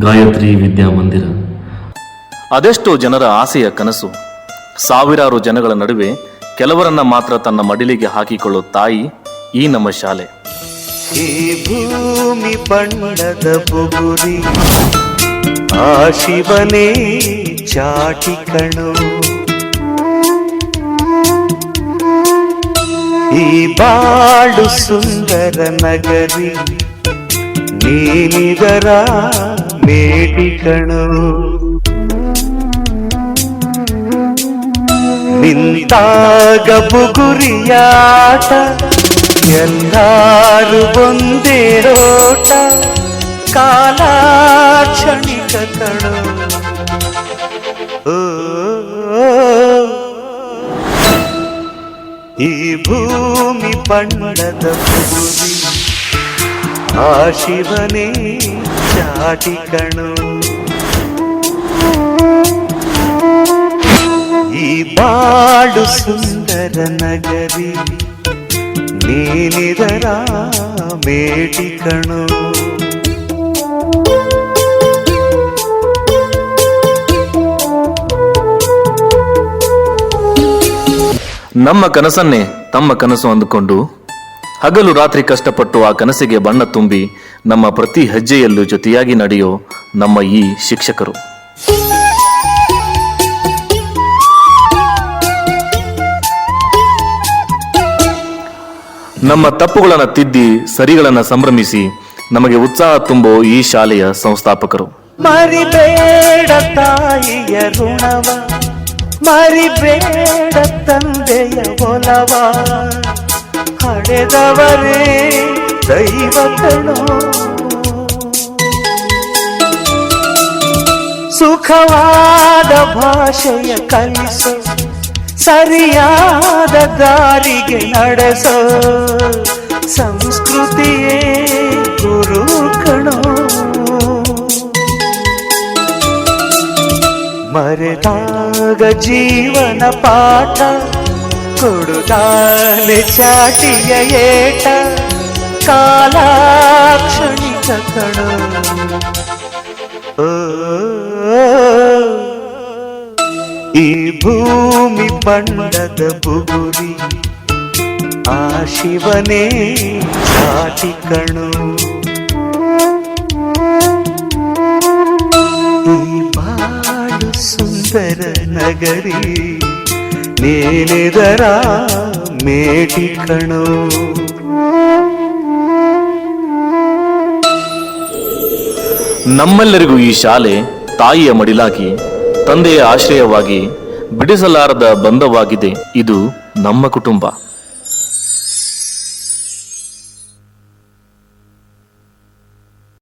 ಗಾಯತ್ರಿ ವಿದ್ಯಾಮಂದಿರ ಅದೆಷ್ಟೋ ಜನರ ಆಸೆಯ ಕನಸು. ಸಾವಿರಾರು ಜನಗಳ ನಡುವೆ ಕೆಲವರನ್ನ ಮಾತ್ರ ತನ್ನ ಮಡಿಲಿಗೆ ಹಾಕಿಕೊಳ್ಳೋ ತಾಯಿ ಈ ನಮ್ಮ ಶಾಲೆ. ಈ ಭೂಮಿ ಬಣ್ಣದ ಬುಗುರಿ ಆ ಶಿವನೇ ಚಾಟಿ ಕಣು. ಈ ಬಾಳು ಸುಂದರ ನಗರಿ ನೀನಿದರ ಮೇಟಿ ಕಣು. ನಿಂತಾಗ ಬುಗುರಿಯಾಟ ಎಲ್ಲಾರು ಒಂದೇ ಓಟ. ಕಾಲ ಕ್ಷಣಿಕ ಕಣು. ಈ ಭೂಮಿ ಬಣ್ಣದ ಬುಗುರಿ ಆ ಶಿವನೇ ಚಾಟಿ ಕಣು. ಈ ಬಾಳು ಸುಂದರ ನಗರಿ ನೀನಿದರ ಮೇಟಿ ಕಣು. ನಮ್ಮ ಕನಸನ್ನೇ ತಮ್ಮ ಕನಸು ಅಂದುಕೊಂಡು ಹಗಲು ರಾತ್ರಿ ಕಷ್ಟಪಟ್ಟು ಆ ಕನಸಿಗೆ ಬಣ್ಣ ತುಂಬಿ ನಮ್ಮ ಪ್ರತಿ ಹೆಜ್ಜೆಯಲ್ಲೂ ಜೊತೆಯಾಗಿ ನಡೆಯೋ ನಮ್ಮ ಈ ಶಿಕ್ಷಕರು. ನಮ್ಮ ತಪ್ಪುಗಳನ್ನು ತಿದ್ದಿ ಸರಿಗಳನ್ನು ಸಂಭ್ರಮಿಸಿ ನಮಗೆ ಉತ್ಸಾಹ ತುಂಬೋ ಈ ಶಾಲೆಯ ಸಂಸ್ಥಾಪಕರು. ಮರಿಬೇಡ ತಾಯಿಯ ಋಣವ, ಮರಿಬೇಡ ತಂದೆಯ ಒಲವ. ಹಡೆದವರೇ ದೈವ ಕಣೋ. ಸುಖವಾದ ಭಾಷೆಯ ಕಲಿಸೋ, ಸರಿಯಾದ ದಾರಿಗೆ ನಡೆಸೋ ಸಂಸ್ಕೃತಿಯೇ ಗುರು ಕಣೋ. ಮರೆತಾಗ ಜೀವನ ಪಾಠ ಕೊಡುತ್ತಾನೆ ಚಾಟಿಯ ಏಟ. ಕಾಲಾಕ್ಷಣಿಕ ಕಣೋ. ಈ ಭೂಮಿ ಬಣ್ಣದ ಬುಗುರಿ ಆ ಶಿವನೇ ಚಾಟಿ ಕಣು. ಈ ಬಾಳು ಸುಂದರ ನಗರಿ ನೀನಿದರ ಮೇಟಿ ಕಣು. ನಮ್ಮೆಲ್ಲರಿಗೂ ಈ ಶಾಲೆ ತಾಯಿಯ ಮಡಿಲಾಗಿ, ತಂದೆಯ ಆಶ್ರಯವಾಗಿ, ಬಿಡಿಸಲಾರದ ಬಂಧವಾಗಿದೆ. ಇದು ನಮ್ಮ ಕುಟುಂಬ.